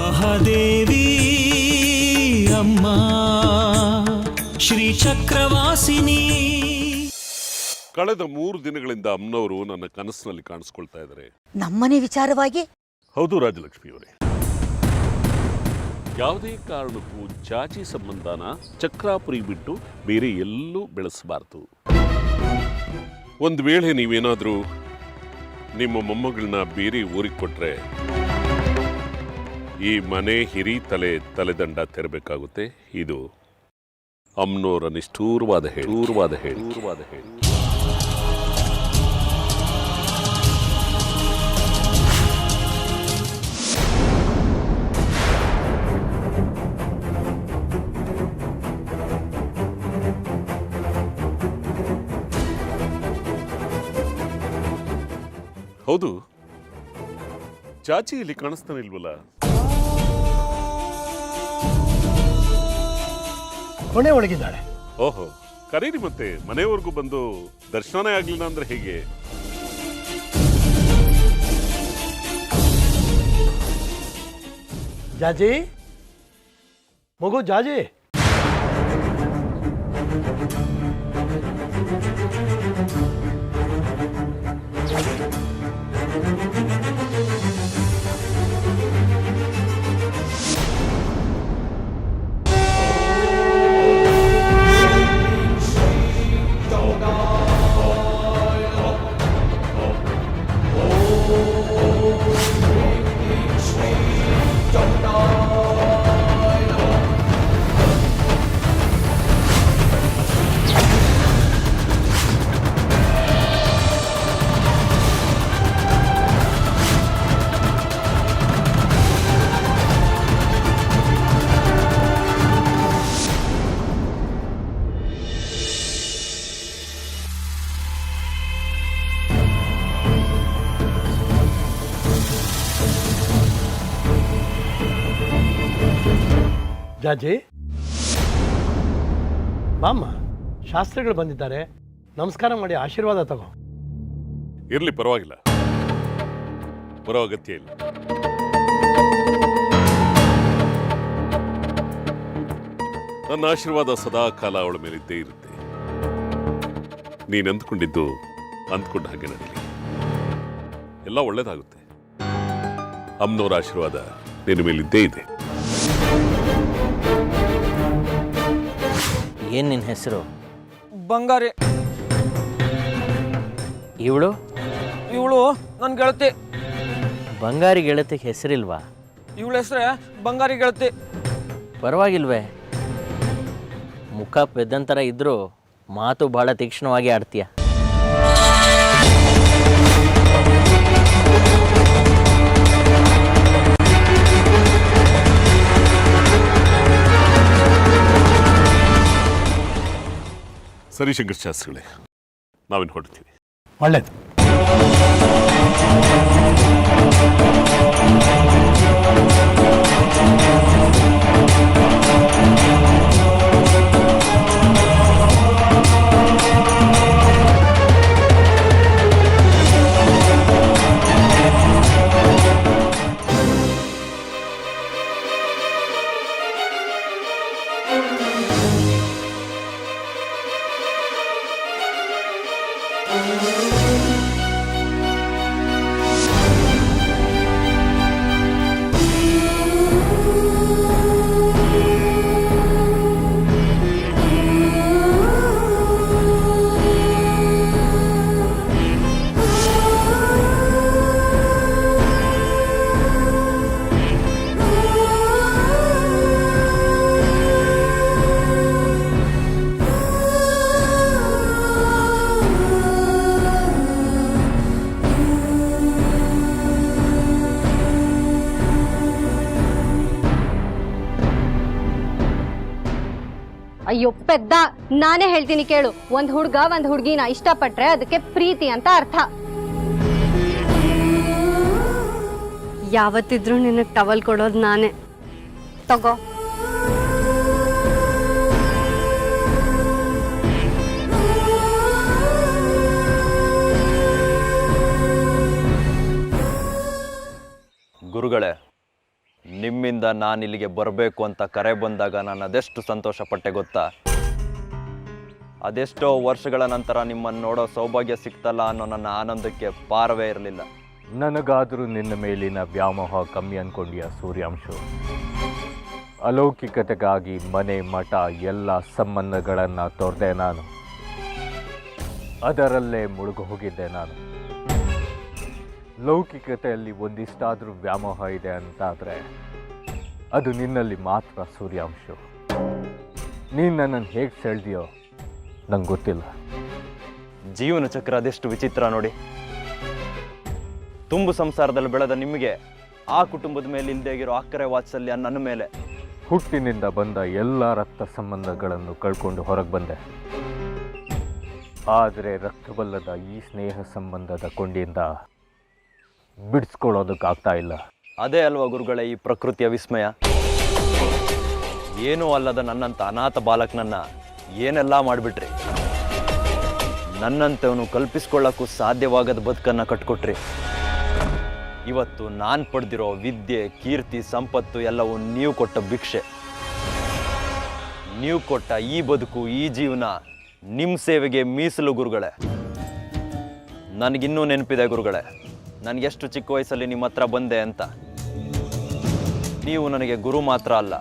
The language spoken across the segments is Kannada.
ಮಹಾದೇವಿ ಅಮ್ಮ ಶ್ರೀ ಚಕ್ರವಾಸಿನಿ. ಕಳೆದ 3 ದಿನಗಳಿಂದ ಅಮ್ಮನವರು ನನ್ನ ಕನಸಿನಲ್ಲಿ ಕಾಣಿಸ್ಕೊಳ್ತಾ ಇದ್ದಾರೆ. ನಮ್ಮನೆ ವಿಚಾರವಾಗಿ? ಹೌದು ರಾಜಲಕ್ಷ್ಮಿಯವರೇ, ಯಾವುದೇ ಕಾರಣಕ್ಕೂ ಚಾಚಿ ಸಂಬಂಧನ ಚಕ್ರಾಪುರಿ ಬಿಟ್ಟು ಬೇರೆ ಎಲ್ಲೂ ಬೆಳೆಸಬಾರ್ದು. ಒಂದು ವೇಳೆ ನೀವೇನಾದರೂ ನಿಮ್ಮ ಮೊಮ್ಮಗಳನ್ನ ಬೇರೆ ಊರಿಗೆ ಕೊಟ್ರೆ ಈ ಮನೆ ಹಿರಿ ತಲೆದಂಡ ತೆರಬೇಕಾಗುತ್ತೆ. ಇದು ಅಮ್ಮನವರ ನಿಷ್ಠೂರವಾದ ಹೇಳಿ. ಹೌದು, ಚಾಚಿ ಇಲ್ಲಿ ಕಾಣಿಸ್ತಾನೆ ಇಲ್ವಲ್ಲ? ಕೊನೆ ಒಳಗಿದ್ದಾಳೆ. ಓಹೋ, ಕರೀರಿ ಮತ್ತೆ. ಮನೆಯವರೆಗೂ ಬಂದು ದರ್ಶನನೇ ಆಗ್ಲಿಲ್ಲ ಅಂದ್ರೆ ಹೇಗೆ? ಜಾಜಿ, ಮಗು ಜಾಜಿ. ಜಾಜಿ, ಬಾಮ್ಮ, ಶಾಸ್ತ್ರಿಗಳು ಬಂದಿದ್ದಾರೆ. ನಮಸ್ಕಾರ ಮಾಡಿ ಆಶೀರ್ವಾದ ತಗೋ. ಇರ್ಲಿ, ಪರವಾಗಿಲ್ಲ, ಬರೋ ಅಗತ್ಯ ಇಲ್ಲ. ನನ್ನ ಆಶೀರ್ವಾದ ಸದಾ ಕಾಲ ಅವಳ ಮೇಲಿದ್ದೇ ಇರುತ್ತೆ. ನೀನು ಅಂದ್ಕೊಂಡಿದ್ದು ಅಂದ್ಕೊಂಡ ಹಾಗೆ ನಡೀಲಿ, ಎಲ್ಲ ಒಳ್ಳೇದಾಗುತ್ತೆ. ಅಮ್ಮನವರ ಆಶೀರ್ವಾದ ನಿನ್ನ ಮೇಲಿದ್ದೇ ಇದೆ. ಏನ್ ನಿನ್ನ ಹೆಸರು? ಬಂಗಾರಿ. ಇವಳು ನನ್ನ ಗೆಳತಿ. ಬಂಗಾರಿ ಗೆಳತಿಗೆ ಹೆಸರಿಲ್ವಾ? ಇವಳ ಹೆಸರೇ ಬಂಗಾರಿ ಗೆಳತಿ. ಪರವಾಗಿಲ್ವೇ? ಮುಖ ಪೆದ್ದಂತರ ಇದ್ರೂ ಮಾತು ಬಹಳ ತೀಕ್ಷ್ಣವಾಗಿ ಆಡ್ತೀಯ. ಸರಿ ಶಂಕರ್ ಶಾಸ್ತ್ರಿಗಳೇ, ನಾವಿನ್ನು ಹೊರಡ್ತೀವಿ. ಒಳ್ಳೇದು. ಅಯ್ಯೋ ಪೆದ್ದ, ನಾನೇ ಹೇಳ್ತೀನಿ ಕೇಳು. ಒಂದ್ ಹುಡ್ಗ ಒಂದ್ ಹುಡ್ಗಿನ ಇಷ್ಟಪಟ್ರೆ ಅದಕ್ಕೆ ಪ್ರೀತಿ ಅಂತ ಅರ್ಥ. ಯಾವತ್ತಿದ್ರು ನಿನಗೆ ಟವಲ್ ಕೊಡೋದು ನಾನೇ. ತಗೋ. ಗುರುಗಳೇ, ನಿಮ್ಮಿಂದ ನಾನು ಇಲ್ಲಿಗೆ ಬರಬೇಕು ಅಂತ ಕರೆ ಬಂದಾಗ ನಾನು ಅದೆಷ್ಟು ಸಂತೋಷಪಟ್ಟೆ ಗೊತ್ತಾ? ಅದೆಷ್ಟೋ ವರ್ಷಗಳ ನಂತರ ನಿಮ್ಮನ್ನು ನೋಡೋ ಸೌಭಾಗ್ಯ ಸಿಕ್ತಲ್ಲ ಅನ್ನೋ ನನ್ನ ಆನಂದಕ್ಕೆ ಪಾರವೇ ಇರಲಿಲ್ಲ. ನನಗಾದರೂ ನಿನ್ನ ಮೇಲಿನ ವ್ಯಾಮೋಹ ಕಮ್ಮಿ ಅಂದ್ಕೊಂಡ್ಯ ಸೂರ್ಯಾಂಶು. ಅಲೌಕಿಕತೆಗಾಗಿ ಮನೆ ಮಠ ಎಲ್ಲ ಸಂಬಂಧಗಳನ್ನು ತೊರೆದೆ ನಾನು. ಅದರಲ್ಲೇ ಮುಳುಗು ಹೋಗಿದ್ದೆ ನಾನು. ಲೌಕಿಕತೆಯಲ್ಲಿ ಒಂದಿಷ್ಟಾದರೂ ವ್ಯಾಮೋಹ ಇದೆ ಅಂತಾದರೆ ಅದು ನಿನ್ನಲ್ಲಿ ಮಾತ್ರ ಸೂರ್ಯಾಂಶು. ನೀನು ನನ್ನನ್ನು ಹೇಗೆ ಸೆಳೆದಿಯೋ ನಂಗೆ ಗೊತ್ತಿಲ್ಲ. ಜೀವನ ಚಕ್ರ ಅದೆಷ್ಟು ವಿಚಿತ್ರ ನೋಡಿ. ತುಂಬು ಸಂಸಾರದಲ್ಲಿ ಬೆಳೆದ ನಿಮಗೆ ಆ ಕುಟುಂಬದ ಮೇಲೆ ಇಲ್ದೇಗಿರೋ ಅಕ್ಕರೆ ವಾತ್ಸಲ್ಯ ನನ್ನ ಮೇಲೆ. ಹುಟ್ಟಿನಿಂದ ಬಂದ ಎಲ್ಲ ರಕ್ತ ಸಂಬಂಧಗಳನ್ನು ಕಳ್ಕೊಂಡು ಹೊರಗೆ ಬಂದೆ. ಆದರೆ ರಕ್ತವಲ್ಲದ ಈ ಸ್ನೇಹ ಸಂಬಂಧದ ಕೊಂಡಿಯಿಂದ ಬಿಡಿಸ್ಕೊಳ್ಳೋದಕ್ಕಾಗ್ತಾ ಇಲ್ಲ. ಅದೇ ಅಲ್ವಾ ಗುರುಗಳೇ ಈ ಪ್ರಕೃತಿಯ ವಿಸ್ಮಯ. ಏನೂ ಅಲ್ಲದ ನನ್ನಂಥ ಅನಾಥ ಬಾಲಕನನ್ನ ಏನೆಲ್ಲ ಮಾಡಿಬಿಟ್ರಿ. ನನ್ನಂತವನು ಕಲ್ಪಿಸ್ಕೊಳ್ಳೋಕ್ಕೂ ಸಾಧ್ಯವಾಗದ ಬದುಕನ್ನು ಕಟ್ಕೊಟ್ರಿ. ಇವತ್ತು ನಾನು ಪಡೆದಿರೋ ವಿದ್ಯೆ, ಕೀರ್ತಿ, ಸಂಪತ್ತು ಎಲ್ಲವೂ ನೀವು ಕೊಟ್ಟ ಭಿಕ್ಷೆ. ನೀವು ಕೊಟ್ಟ ಈ ಬದುಕು, ಈ ಜೀವನ ನಿಮ್ಮ ಸೇವೆಗೆ ಮೀಸಲು ಗುರುಗಳೇ. ನನಗಿನ್ನೂ ನೆನಪಿದೆ ಗುರುಗಳೇ, ನನಗೆಷ್ಟು ಚಿಕ್ಕ ವಯಸ್ಸಲ್ಲಿ ನಿಮ್ಮ ಹತ್ರ ಬಂದೆ ಅಂತ. ನೀವು ನನಗೆ ಗುರು ಮಾತ್ರ ಅಲ್ಲ,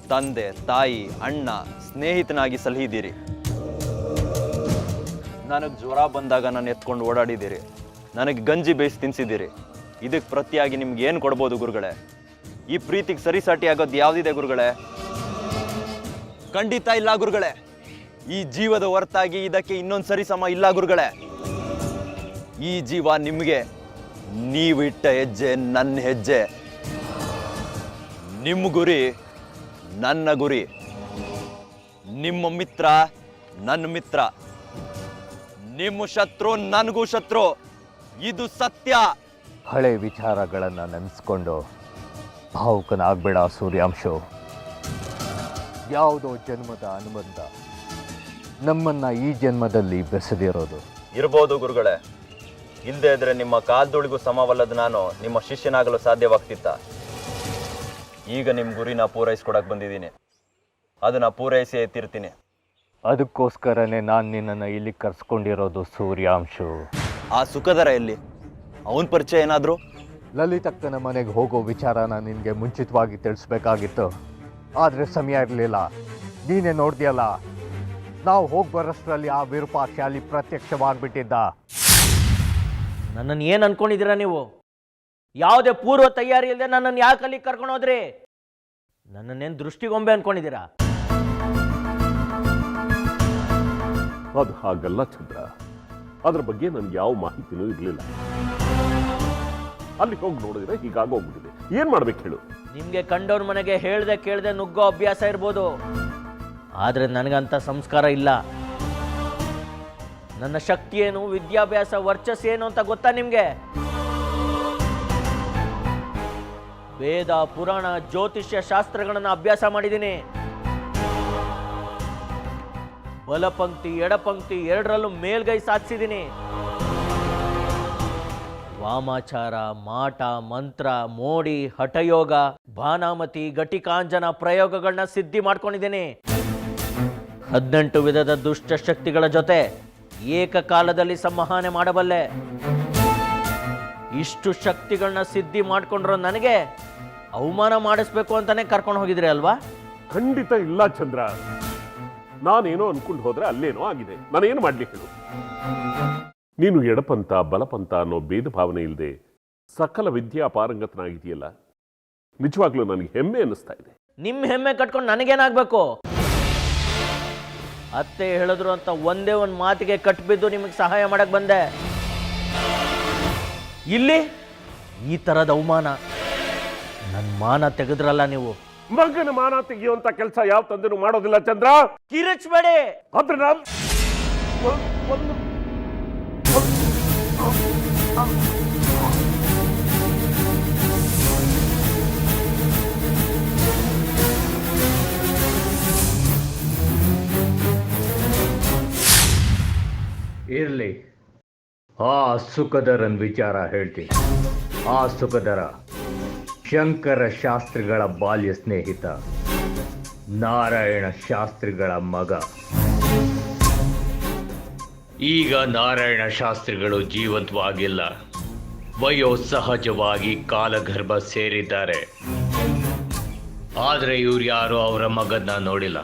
ತಂದೆ, ತಾಯಿ, ಅಣ್ಣ, ಸ್ನೇಹಿತನಾಗಿ ಸಲಹಿದ್ದೀರಿ. ನನಗೆ ಜ್ವರ ಬಂದಾಗ ನಾನು ಎತ್ಕೊಂಡು ಓಡಾಡಿದ್ದೀರಿ. ನನಗೆ ಗಂಜಿ ಬೇಯಿಸಿ ತಿನ್ನಿಸಿದ್ದೀರಿ. ಇದಕ್ಕೆ ಪ್ರತಿಯಾಗಿ ನಿಮ್ಗೆ ಏನು ಕೊಡ್ಬೋದು ಗುರುಗಳೇ? ಈ ಪ್ರೀತಿಗೆ ಸರಿಸಾಟಿ ಆಗೋದು ಯಾವುದಿದೆ ಗುರುಗಳೇ? ಖಂಡಿತ ಇಲ್ಲ ಗುರುಗಳೇ. ಈ ಜೀವದ ಹೊರತಾಗಿ ಇದಕ್ಕೆ ಇನ್ನೊಂದು ಸರಿಸಮ ಇಲ್ಲ ಗುರುಗಳೇ. ಈ ಜೀವ ನಿಮಗೆ, ನೀವಿಟ್ಟ ಹೆಜ್ಜೆ ನನ್ನ ಹೆಜ್ಜೆ, ನಿಮ್ಮ ಗುರಿ ನನ್ನ ಗುರಿ, ನಿಮ್ಮ ಮಿತ್ರ ನನ್ನ ಮಿತ್ರ, ನಿಮ್ಮ ಶತ್ರು ನನಗೂ ಶತ್ರು. ಇದು ಸತ್ಯ. ಹಳೆ ವಿಚಾರಗಳನ್ನು ನೆನೆಸ್ಕೊಂಡು ಭಾವುಕನಾಗಬೇಡ ಸೂರ್ಯಾಂಶು. ಯಾವುದೋ ಜನ್ಮದ ಅನುಬಂಧ ನಮ್ಮನ್ನು ಈ ಜನ್ಮದಲ್ಲಿ ಬೆಸೆದಿರೋದು. ಇರ್ಬೋದು ಗುರುಗಳೇ. ಇಲ್ಲದೆ ಇದ್ರೆ ನಿಮ್ಮ ಕಾಲ್ದುಳಿಗೂ ಸಮವಲ್ಲದ ನಾನು ನಿಮ್ಮ ಶಿಷ್ಯನಾಗಲು ಸಾಧ್ಯವಾಗ್ತಿತ್ತ? ಈಗ ನಿಮ್ಮ ಗುರಿನ ಪೂರೈಸ್ಕೊಡಕ್ಕೆ ಬಂದಿದ್ದೀನಿ. ಅದನ್ನು ಪೂರೈಸಿ ಎತ್ತಿರ್ತೀನಿ. ಅದಕ್ಕೋಸ್ಕರನೇ ನಾನು ನಿನ್ನನ್ನು ಇಲ್ಲಿ ಕರ್ಸ್ಕೊಂಡಿರೋದು ಸೂರ್ಯಾಂಶು. ಆ ಸುಖದರ ಎಲ್ಲಿ? ಅವನ ಪರಿಚಯ ಏನಾದರೂ? ಲಲಿತಕ್ಕನ ಮನೆಗೆ ಹೋಗೋ ವಿಚಾರನ ನಿನಗೆ ಮುಂಚಿತವಾಗಿ ತಿಳಿಸ್ಬೇಕಾಗಿತ್ತು. ಆದರೆ ಸಮಯ ಇರಲಿಲ್ಲ. ನೀನೇ ನೋಡ್ದಿಯಲ್ಲ, ನಾವು ಹೋಗಿ ಬರೋಷ್ಟರಲ್ಲಿ ಆ ವಿರೂಪಾಕ್ಷ ಅಲ್ಲಿ ಪ್ರತ್ಯಕ್ಷವಾಗಿಬಿಟ್ಟಿದ್ದ. ನನ್ನನ್ನು ಏನು ಅನ್ಕೊಂಡಿದ್ದೀರಾ ನೀವು? ಯಾವುದೇ ಪೂರ್ವ ತಯಾರಿ ಇಲ್ಲದೆ ನನ್ನನ್ನು ಯಾಕೆ ಅಲ್ಲಿ ಕರ್ಕೊಂಡು ಹೋದ್ರಿ? ನನ್ನನ್ನೇನು ದೃಷ್ಟಿಗೊಂಬೆ ಅನ್ಕೊಂಡಿದ್ದೀರಾ? ಅದು ಹಾಗಲ್ಲ ಚಂದ್ರ. ಅದ್ರ ಬಗ್ಗೆ ನನಗೆ ಯಾವ ಮಾಹಿತಿನೂ ಇರಲಿಲ್ಲ. ಅಲ್ಲಿ ಹೋಗಿ ನೋಡಿದ್ರೆ ಹೀಗಾಗೋಗ್ಬಿಟ್ಟಿದೆ. ಏನ್ ಮಾಡ್ಬೇಕು ಹೇಳು? ನಿಮ್ಗೆ ಕಂಡವ್ರ ಮನೆಗೆ ಹೇಳ್ದೆ ಕೇಳ್ದೆ ನುಗ್ಗೋ ಅಭ್ಯಾಸ ಇರ್ಬೋದು, ಆದ್ರೆ ನನಗಂತ ಸಂಸ್ಕಾರ ಇಲ್ಲ. ನನ್ನ ಶಕ್ತಿ ಏನು, ವಿದ್ಯಾಭ್ಯಾಸ, ವರ್ಚಸ್ ಏನು ಅಂತ ಗೊತ್ತಾ ನಿಮ್ಗೆ? ವೇದ, ಪುರಾಣ, ಜ್ಯೋತಿಷ್ಯ ಶಾಸ್ತ್ರಗಳನ್ನ ಅಭ್ಯಾಸ ಮಾಡಿದ್ದೀನಿ. ಬಲಪಂಕ್ತಿ, ಎಡಪಂಕ್ತಿ ಎರಡರಲ್ಲೂ ಮೇಲ್ಗೈ ಸಾಧಿಸಿದ್ದೀನಿ. ವಾಮಾಚಾರ, ಮಾಟ, ಮಂತ್ರ, ಮೋಡಿ, ಹಠಯೋಗ, ಭಾನಾಮತಿ, ಘಟಿಕಾಂಜನ ಪ್ರಯೋಗಗಳನ್ನ ಸಿದ್ಧಿ ಮಾಡ್ಕೊಂಡಿದ್ದೀನಿ. 18 ವಿಧದ ದುಷ್ಟ ಶಕ್ತಿಗಳ ಜೊತೆ ಏಕಕಾಲದಲ್ಲಿ ಸಂವಹನೆ ಮಾಡಬಲ್ಲೆ. ಇಷ್ಟು ಶಕ್ತಿಗಳನ್ನ ಸಿದ್ಧಿ ಮಾಡ್ಕೊಂಡಿರೋ ನನಗೆ ಅವಮಾನ ಮಾಡಿಸ್ಬೇಕು ಅಂತಾನೆ ಕರ್ಕೊಂಡು ಹೋಗಿದ್ರಿ ಅಲ್ವಾ? ಖಂಡಿತ ಇಲ್ಲ ಚಂದ್ರ. ನಾನೇನೋ ಅನ್ಕೊಂಡು ಹೋದ್ರೆ ಅಲ್ಲೇನೋ ಆಗಿದೆ. ನಾನೇನು ಮಾಡ್ಲಿಕ್ಕೆ ಹೇಳು? ನೀನು ಎಡಪಂಥ ಬಲಪಂಥ ಅನ್ನೋ ಭೇದ ಭಾವನೆ ಇಲ್ಲದೆ ಸಕಲ ವಿದ್ಯಾ ಪಾರಂಗತನಾಗಿದೆಯಲ್ಲ, ನಿಜವಾಗ್ಲೂ ನನಗೆ ಹೆಮ್ಮೆ ಅನ್ನಿಸ್ತಾ ಇದೆ. ನಿಮ್ಮ ಹೆಮ್ಮೆ ಕಟ್ಕೊಂಡು ನನಗೇನಾಗಬೇಕು? ಅತ್ತೆ ಹೇಳಿದ್ರು ಅಂತ ಒಂದೇ ಒಂದು ಮಾತಿಗೆ ಕಟ್ಬಿದ್ದು ನಿಮಗೆ ಸಹಾಯ ಮಾಡಕ್ ಬಂದೆ. ಇಲ್ಲಿ ಈ ತರದ ಅವಮಾನ, ನನ್ನ ಮಾನ ತೆಗೆದ್ರಲ್ಲ ನೀವು. ಮಗನ ಮಾನ ತೆಗೆಯುವಂತ ಕೆಲಸ ಯಾವ ತಂದೆನೂ ಮಾಡೋದಿಲ್ಲ ಚಂದ್ರ. ಕಿರಿಚ್ಬೇಡಿ. ಆದ್ರೆ ನಾನು ಇರಲಿ, ಆ ಸುಖದರನ್ ವಿಚಾರ ಹೇಳ್ತೀನಿ. ಆ ಸುಖದರ ಶಂಕರ ಶಾಸ್ತ್ರಿಗಳ ಬಾಲ್ಯ ಸ್ನೇಹಿತ, ನಾರಾಯಣ ಶಾಸ್ತ್ರಿಗಳ ಮಗ. ಈಗ ನಾರಾಯಣ ಶಾಸ್ತ್ರಿಗಳು ಜೀವಂತವಾಗಿಲ್ಲ, ವಯೋಸಹಜವಾಗಿ ಕಾಲಗರ್ಭ ಸೇರಿದ್ದಾರೆ. ಆದರೆ ಇವ್ರು ಯಾರು ಅವರ ಮಗನ್ನ ನೋಡಿಲ್ಲ,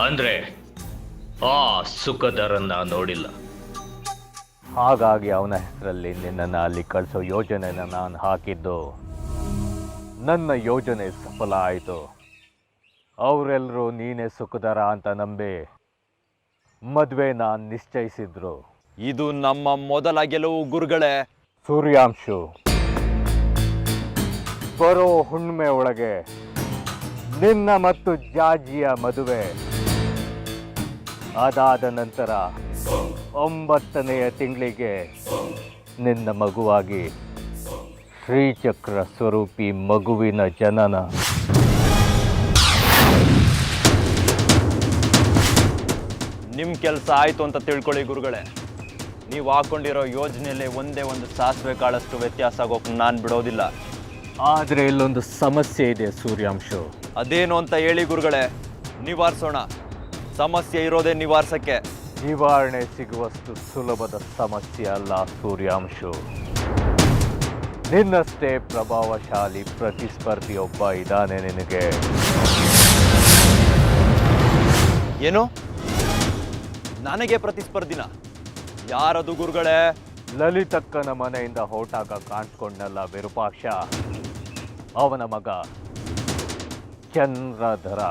ಅಂದ್ರೆ ಆ ಸುಖದರನ್ನ ನೋಡಿಲ್ಲ. ಹಾಗಾಗಿ ಅವನ ಹೆಸರಲ್ಲಿ ನಿನ್ನನ್ನು ಅಲ್ಲಿ ಕಳಿಸೋ ಯೋಜನೆನ ನಾನು ಹಾಕಿದ್ದು. ನನ್ನ ಯೋಜನೆ ಸಫಲ ಆಯಿತು. ಅವರೆಲ್ಲರೂ ನೀನೇ ಸುಖದರ ಅಂತ ನಂಬಿ ಮದುವೆನ ನಿಶ್ಚಯಿಸಿದ್ರು. ಇದು ನಮ್ಮ ಮೊದಲ ಗೆಲುವು ಗುರುಗಳೇ. ಸೂರ್ಯಾಂಶು, ಬರೋ ಹುಣ್ಣಿಮೆ ಒಳಗೆ ನಿನ್ನ ಮತ್ತು ಜಾಜಿಯ ಮದುವೆ. ಅದಾದ ನಂತರ 9ನೆಯ ತಿಂಗಳಿಗೆ ನಿನ್ನ ಮಗುವಾಗಿ ಶ್ರೀಚಕ್ರ ಸ್ವರೂಪಿ ಮಗುವಿನ ಜನನ. ನಿಮ್ಮ ಕೆಲಸ ಆಯಿತು ಅಂತ ತಿಳ್ಕೊಳ್ಳಿ ಗುರುಗಳೇ. ನೀವು ಹಾಕೊಂಡಿರೋ ಯೋಜನೆಯಲ್ಲಿ ಒಂದೇ ಒಂದು ಸಾಸಿವೆ ಕಾಳಷ್ಟು ವ್ಯತ್ಯಾಸ ಆಗೋಕೆ ನಾನು ಬಿಡೋದಿಲ್ಲ. ಆದರೆ ಇಲ್ಲೊಂದು ಸಮಸ್ಯೆ ಇದೆ ಸೂರ್ಯಾಂಶು. ಅದೇನು ಅಂತ ಹೇಳಿ ಗುರುಗಳೇ, ನಿವಾರಿಸೋಣ. ಸಮಸ್ಯೆ ಇರೋದೇ ನಿವಾರಿಸಕ್ಕೆ. ನಿವಾರಣೆ ಸಿಗುವಷ್ಟು ಸುಲಭದ ಸಮಸ್ಯೆ ಅಲ್ಲ ಸೂರ್ಯಾಂಶು. ನಿನ್ನಷ್ಟೇ ಪ್ರಭಾವಶಾಲಿ ಪ್ರತಿಸ್ಪರ್ಧಿಯೊಬ್ಬ ಇದ್ದಾನೆ ನಿನಗೆ. ಏನು? ನನಗೆ ಪ್ರತಿಸ್ಪರ್ಧಿನ? ಯಾರದು ಗುರುಗಳೇ? ಲಲಿತಕ್ಕನ ಮನೆಯಿಂದ ಹೊರಟಾಗ ಕಾಣಿಸ್ಕೊಂಡಲ್ಲ ವಿರೂಪಾಕ್ಷ, ಅವನ ಮಗ ಚಂದ್ರಧರ.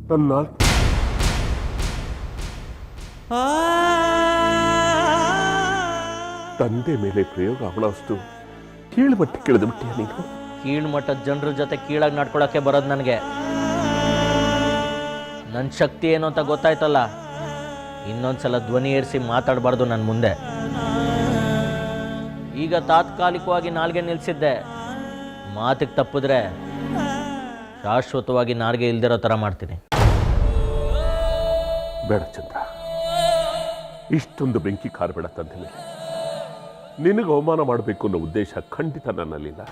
ನನ್ನ ನಾಲ್ಗೆ ತಂದೆ ಮೇಲೆ ಪ್ರಯೋಗ ಅವಳಷ್ಟು ಕೀಳ್ಮಟ್ಟ ಕೇಳಿದ ಬಿಟ್ಟಿಯ ನೀನು. ಕೀಳ್ಮಟ್ಟದ ಜನರ ಜೊತೆ ಕೀಳಾಗಿ ನಡ್ಕೊಳಕ್ಕೆ ಬರೋದು ನನಗೆ. ನನ್ನ ಶಕ್ತಿ ಏನು ಅಂತ ಗೊತ್ತಾಯ್ತಲ್ಲ, ಇನ್ನೊಂದ್ಸಲ ಧ್ವನಿ ಏರಿಸಿ ಮಾತಾಡಬಾರ್ದು ನನ್ನ ಮುಂದೆ. ಈಗ ತಾತ್ಕಾಲಿಕವಾಗಿ ನಾಲ್ಗೆ ನಿಲ್ಲಿಸಿದ್ದೆ, ಮಾತಿಗೆ ತಪ್ಪಿದ್ರೆ ಶಾಶ್ವತವಾಗಿ ನಾಲ್ಗೆ ಇಲ್ದಿರೋ ಥರ ಮಾಡ್ತೀನಿ. ಬೇಡ ಚಂದ್ರ, ಇಷ್ಟೊಂದು ಬೆಂಕಿ ಕಾರಬೇಡ ತಂದೆ ಮೇಲೆ. ನಿನಗೆ ಅವಮಾನ ಮಾಡಬೇಕು ಅನ್ನೋ ಉದ್ದೇಶ ಖಂಡಿತ ನನ್ನಲ್ಲಿಲ್ಲ.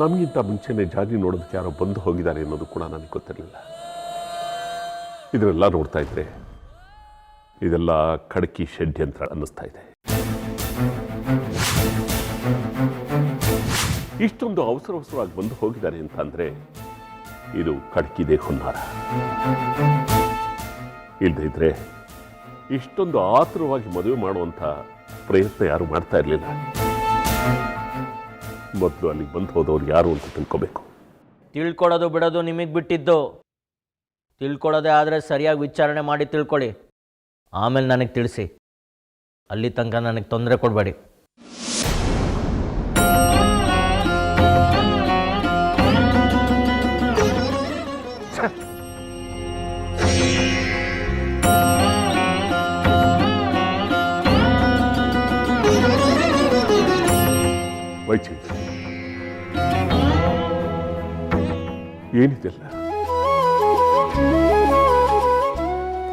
ನಮಗಿಂತ ಮುಂಚೆನೆ ಜಾತಿ ನೋಡೋದಕ್ಕೆ ಯಾರೋ ಬಂದು ಹೋಗಿದ್ದಾರೆ ಅನ್ನೋದು ಕೂಡ ನನಗೆ ಗೊತ್ತಿರಲಿಲ್ಲ. ಇದನ್ನೆಲ್ಲ ನೋಡ್ತಾ ಇದ್ರೆ ಇದೆಲ್ಲ ಖಡ್ಕಿ ಷಡ್ಯಂತ್ರ ಅನ್ನಿಸ್ತಾ ಇದೆ. ಇಷ್ಟೊಂದು ಅವಸರವಾಗಿ ಬಂದು ಹೋಗಿದ್ದಾರೆ ಅಂತ ಅಂದ್ರೆ ಇದು ಖಡ್ಕಿದೆ ಹುನ್ನಾರ. ಇಲ್ಲದೆ ಇದ್ರೆ ಇಷ್ಟೊಂದು ಆತುರವಾಗಿ ಮದುವೆ ಮಾಡುವಂಥ ಪ್ರಯತ್ನ ಯಾರು ಮಾಡ್ತಾ ಇರಲಿಲ್ಲ. ಮೊದಲು ಅಲ್ಲಿಗೆ ಬಂದು ಹೋದವ್ರು ಯಾರು ಅಂತ ತಿಳ್ಕೋಬೇಕು. ತಿಳ್ಕೊಳ್ಳೋದು ಬಿಡೋದು ನಿಮಗೆ ಬಿಟ್ಟಿದ್ದು. ತಿಳ್ಕೊಳ್ಳೋದೇ ಆದರೆ ಸರಿಯಾಗಿ ವಿಚಾರಣೆ ಮಾಡಿ ತಿಳ್ಕೊಳ್ಳಿ, ಆಮೇಲೆ ನನಗೆ ತಿಳಿಸಿ. ಅಲ್ಲಿ ತನಕ ನನಗೆ ತೊಂದರೆ ಕೊಡಬೇಡಿ. ವೈಚಿ, ಏನಿದೆಲ್ಲ?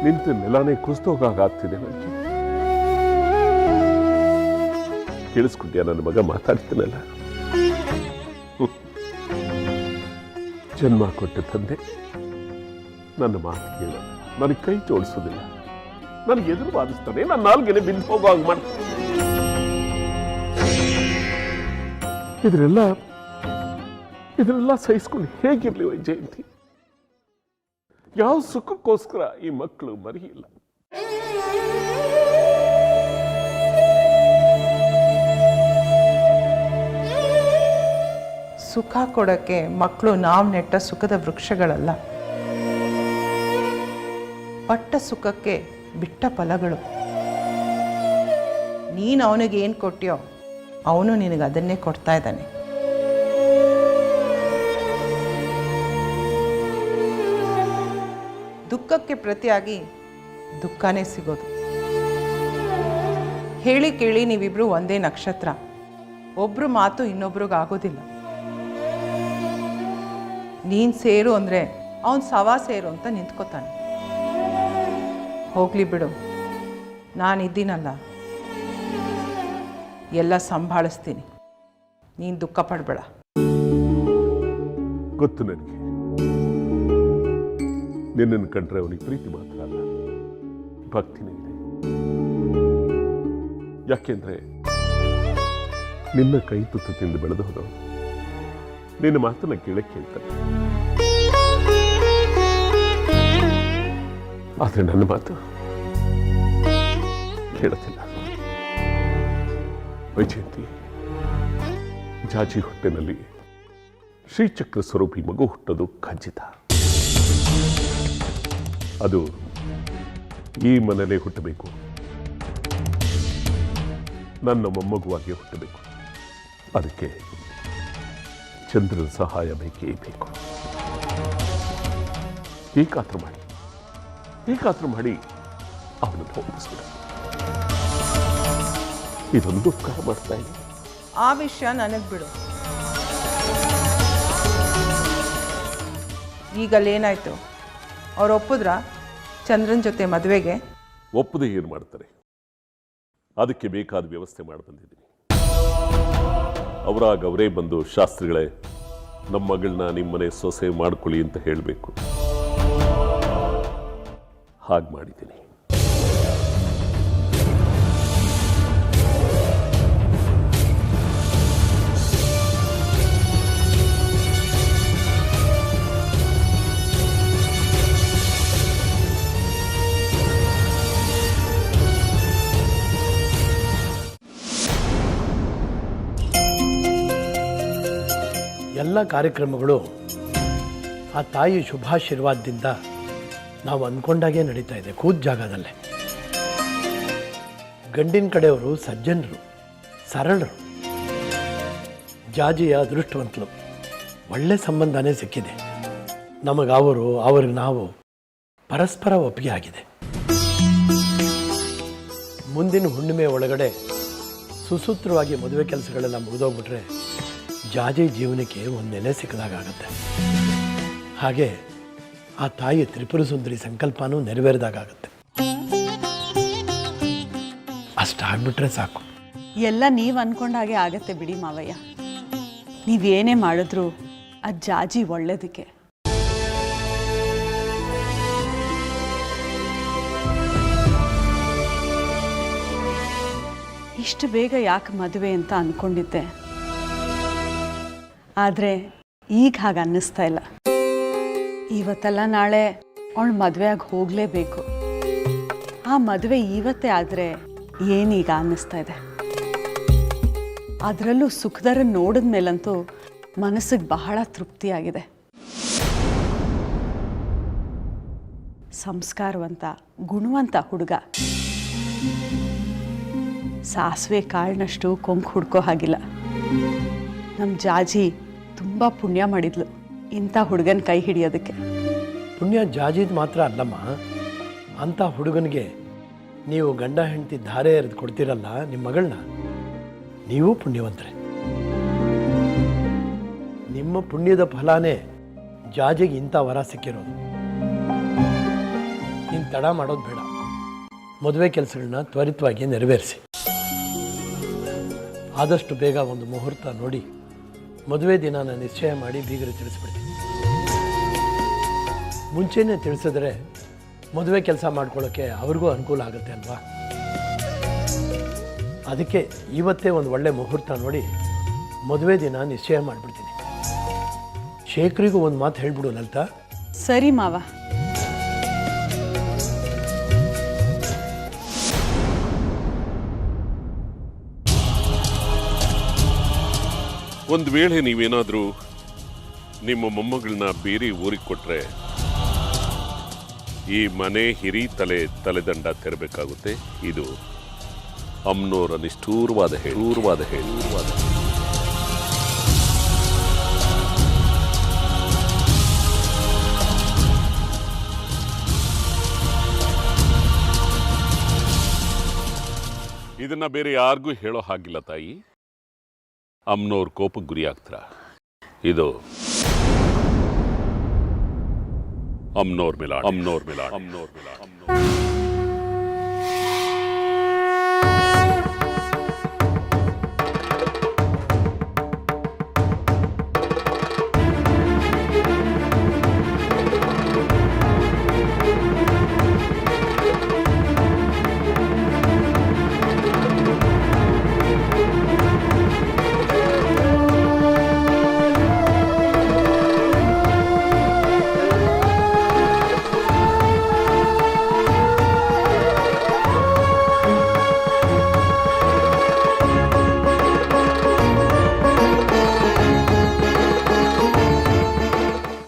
ನಿಂತು ನೆಲಾನೇ ಕುಸ್ತೋಗಾಗ್ತಿದೆ ನನಗೆ. ಕೇಳಿಸ್ಕೊಂಡ್ಯಾ ನನ್ನ ಮಗ ಮಾತಾಡ್ತೀನಲ್ಲ? ಜನ್ಮ ಕೊಟ್ಟ ತಂದೆ ನನ್ನ ಮಾತು ಕೇಳಲ್ಲ, ನನಗೆ ಕೈ ಜೋಡಿಸೋದಿಲ್ಲ, ನನಗೆ ಎದುರು ವಾದಿಸ್ತಾನೆ, ನನ್ನ ನಾಲ್ಗೆನೆ ಬಿದ್ದು ಹೋಗೋ ಹಾಗೆ ಮಾಡ್ತಾನೆ. ಇದನ್ನೆಲ್ಲ ಸಹಿಸ್ಕೊಂಡು ಹೇಗಿರ್ಲಿ ವೈಜಯಂತಿ? ಯಾವ ಸುಖಕ್ಕೋಸ್ಕರ ಈ ಮಕ್ಕಳು ಮರಿಯಿಲ್ಲ? ಸುಖ ಕೊಡಕ್ಕೆ ಮಕ್ಕಳು ನಾವು ನೆಟ್ಟ ಸುಖದ ವೃಕ್ಷಗಳಲ್ಲ, ಪಟ್ಟ ಸುಖಕ್ಕೆ ಬಿಟ್ಟ ಫಲಗಳು. ನೀನು ಅವನಿಗೆ ಏನು ಕೊಟ್ಟಿಯೋ ಅವನು ನಿನಗೆ ಅದನ್ನೇ ಕೊಡ್ತಾ ಇದ್ದಾನೆ. ಸುಖಕ್ಕೆ ಪ್ರತಿಯಾಗಿ ದುಃಖನೇ ಸಿಗೋದು. ಹೇಳಿ ಕೇಳಿ ನೀವಿಬ್ರು ಒಂದೇ ನಕ್ಷತ್ರ, ಒಬ್ರು ಮಾತು ಇನ್ನೊಬ್ರಿಗಾಗೋದಿಲ್ಲ. ನೀನು ಸೇರು ಅಂದರೆ ಅವನು ಸವಾ ಸೇರು ಅಂತ ನಿಂತ್ಕೋತಾನೆ. ಹೋಗ್ಲಿ ಬಿಡು, ನಾನಿದ್ದೀನಲ್ಲ, ಎಲ್ಲ ಸಂಭಾಳಿಸ್ತೀನಿ. ನೀನು ದುಃಖ ಪಡಬೇಡ. ಗೊತ್ತು ನನಗೆ, ನಿನ್ನನ್ನು ಕಂಡ್ರೆ ಅವನಿಗೆ ಪ್ರೀತಿ ಮಾತ್ರ ಅಲ್ಲ, ಭಕ್ತಿನೇ ಇದೆ. ಯಾಕೆಂದ್ರೆ ನಿನ್ನ ಕೈ ತುತ್ತು ತಿಂದು ಬೆಳೆದವನು ನಿನ್ನ ಮಾತನ್ನ ಕೇಳಕ್ಕೆ ಕೇಳ್ತಾನೆ. ಆದ್ರೆ ನನ್ನ ಮಾತು ಕೇಳುತ್ತಿಲ್ಲ. ವೈಜಯಂತಿ, ಜಾಜಿ ಹೊಟ್ಟೆನಲ್ಲಿ ಶ್ರೀಚಕ್ರ ಸ್ವರೂಪಿ ಮಗು ಹುಟ್ಟೋದು ಖಚಿತ. ಅದು ಈ ಮನೆಯಲ್ಲೇ ಹುಟ್ಟಬೇಕು, ನನ್ನ ಮೊಮ್ಮಗುವಾಗಿ ಹುಟ್ಟಬೇಕು. ಅದಕ್ಕೆ ಚಂದ್ರನ ಸಹಾಯ ಬೇಕೇ ಬೇಕು. ಈ ಕಾತ್ರ ಮಾಡಿ ಅವನನ್ನು ಹೋಗಿಸ್ಬಿಡ. ಇದೊಂದು ಉಪಕಾರ ಮಾಡ್ತಾ ಇಲ್ಲ. ಆ ವಿಷಯ ನನಗೆ ಬಿಡು. ಈಗಲ್ಲೇನಾಯ್ತು? ಅವ್ರು ಒಪ್ಪಿದ್ರ ಚಂದ್ರನ ಜೊತೆ ಮದುವೆಗೆ? ಒಪ್ಪದೆ ಏನು ಮಾಡ್ತಾರೆ? ಅದಕ್ಕೆ ಬೇಕಾದ ವ್ಯವಸ್ಥೆ ಮಾಡಿ ಬಂದಿದ್ದೀನಿ. ಅವರೇ ಬಂದು, ಶಾಸ್ತ್ರಿಗಳೇ, ನಮ್ಮ ಮಗಳನ್ನ ನಿಮ್ಮನೆ ಸೊಸೆ ಮಾಡ್ಕೊಳ್ಳಿ ಅಂತ ಹೇಳಬೇಕು. ಹಾಗೆ ಮಾಡಿದ್ದೀನಿ. ಎಲ್ಲ ಕಾರ್ಯಕ್ರಮಗಳು ಆ ತಾಯಿ ಶುಭಾಶೀರ್ವಾದದಿಂದ ನಾವು ಅಂದ್ಕೊಂಡಾಗೆ ನಡೀತಾ ಇದೆ, ಕೂತ್ ಜಾಗದಲ್ಲೇ. ಗಂಡಿನ ಕಡೆಯವರು ಸಜ್ಜನರು, ಸರಳರು. ಜಾಜಿಯ ಅದೃಷ್ಟವಂತಲು, ಒಳ್ಳೆ ಸಂಬಂಧನೇ ಸಿಕ್ಕಿದೆ ನಮಗೆ. ಅವ್ರಿಗೆ ನಾವು ಪರಸ್ಪರ ಒಪ್ಪಿಗೆ ಆಗಿದೆ. ಮುಂದಿನ ಹುಣ್ಣಿಮೆ ಒಳಗಡೆ ಸುಸೂತ್ರವಾಗಿ ಮದುವೆ ಕೆಲಸಗಳೆಲ್ಲ ಮುಗಿದೋಗ್ಬಿಟ್ರೆ ಜಾಜಿ ಜೀವನಕ್ಕೆ ಒಂದು ನೆಲೆ ಸಿಕ್ಕದಾಗತ್ತೆ. ಹಾಗೆ ಆ ತಾಯಿ ತ್ರಿಪುರ ಸುಂದರಿ ಸಂಕಲ್ಪನೂ ನೆರವೇರಿದಾಗತ್ತೆ. ಅಷ್ಟಾಗ್ಬಿಟ್ರೆ ಸಾಕು. ಎಲ್ಲ ನೀವು ಅನ್ಕೊಂಡ ಹಾಗೆ ಆಗತ್ತೆ ಬಿಡಿ ಮಾವಯ್ಯ. ನೀವೇನೇ ಮಾಡಿದ್ರು ಆ ಜಾಜಿ ಒಳ್ಳೇದಕ್ಕೆ. ಇಷ್ಟು ಬೇಗ ಯಾಕೆ ಮದುವೆ ಅಂತ ಅಂದ್ಕೊಂಡಿದ್ದೆ, ಆದರೆ ಈಗ ಹಾಗೆ ಅನ್ನಿಸ್ತಾ ಇಲ್ಲ. ಇವತ್ತಲ್ಲ ನಾಳೆ ಅವಳು ಮದುವೆಯಾಗಿ ಹೋಗಲೇಬೇಕು. ಆ ಮದುವೆ ಇವತ್ತೇ ಆದರೆ ಏನೀಗ ಅನ್ನಿಸ್ತಾ ಇದೆ. ಅದರಲ್ಲೂ ಸುಖದರನ್ನು ನೋಡಿದ ಮೇಲಂತೂ ಮನಸ್ಸಿಗೆ ಬಹಳ ತೃಪ್ತಿಯಾಗಿದೆ. ಸಂಸ್ಕಾರವಂತ, ಗುಣವಂತ ಹುಡುಗ. ಸಾಸಿವೆ ಕಾಳಿನಷ್ಟು ಕೊಂಕು ಹುಡ್ಕೋ ಹಾಗಿಲ್ಲ. ನಮ್ಮ ಜಾಜಿ ತುಂಬ ಪುಣ್ಯ ಮಾಡಿದ್ಲು ಇಂಥ ಹುಡುಗನ ಕೈ ಹಿಡಿಯೋದಕ್ಕೆ. ಪುಣ್ಯ ಜಾಜಿದ್ ಮಾತ್ರ ಅಲ್ಲಮ್ಮ, ಅಂಥ ಹುಡುಗನಿಗೆ ನೀವು ಗಂಡ ಹೆಂಡತಿ ಧಾರೆ ಎರೆದು ಕೊಡ್ತೀರಲ್ಲ ನಿಮ್ಮ ಮಗಳನ್ನ, ನೀವು ಪುಣ್ಯವಂತರೆ. ನಿಮ್ಮ ಪುಣ್ಯದ ಫಲಾನೇ ಜಾಜಿಗೆ ಇಂಥ ವರ ಸಿಕ್ಕಿರೋದು. ನೀನು ತಡ ಮಾಡೋದು ಬೇಡ, ಮದುವೆ ಕೆಲಸಗಳನ್ನ ತ್ವರಿತವಾಗಿ ನೆರವೇರಿಸಿ. ಆದಷ್ಟು ಬೇಗ ಒಂದು ಮುಹೂರ್ತ ನೋಡಿ ಮದುವೆ ದಿನಾನ ನಿಶ್ಚಯ ಮಾಡಿ ಬೀಗರು ತಿಳಿಸ್ಬಿಡ್ತೀನಿ. ಮುಂಚೆನೇ ತಿಳಿಸಿದ್ರೆ ಮದುವೆ ಕೆಲಸ ಮಾಡ್ಕೊಳ್ಳೋಕ್ಕೆ ಅವ್ರಿಗೂ ಅನುಕೂಲ ಆಗುತ್ತೆ ಅಲ್ವಾ. ಅದಕ್ಕೆ ಇವತ್ತೇ ಒಂದು ಒಳ್ಳೆ ಮುಹೂರ್ತ ನೋಡಿ ಮದುವೆ ದಿನ ನಿಶ್ಚಯ ಮಾಡಿಬಿಡ್ತೀನಿ. ಶೇಖರಿಗೂ ಒಂದು ಮಾತು ಹೇಳ್ಬಿಡು ಲಲಿತಾ. ಸರಿ ಮಾವ. ಒಂದು ವೇಳೆ ನೀವೇನಾದರೂ ನಿಮ್ಮ ಮೊಮ್ಮಗಳನ್ನ ಬೇರೆ ಊರಿಗೆ ಕೊಟ್ರೆ ಈ ಮನೆ ಹಿರಿ ತಲೆದಂಡ ತೆರಬೇಕಾಗುತ್ತೆ. ಇದು ಅಮ್ನೋರ ನಿಷ್ಠೂರವಾದ ಹೇಳಿ. ಇದನ್ನ ಬೇರೆ ಯಾರಿಗೂ ಹೇಳೋ ಹಾಗಿಲ್ಲ ತಾಯಿ. ಅಮ್ಮನವ್ರ ಕೋಪಕ್ಕೆ ಗುರಿ ಆಗ್ತಾರ. ಇದು ಅಮ್ಮನವ್ರ ಮೇಲಾಣೆ.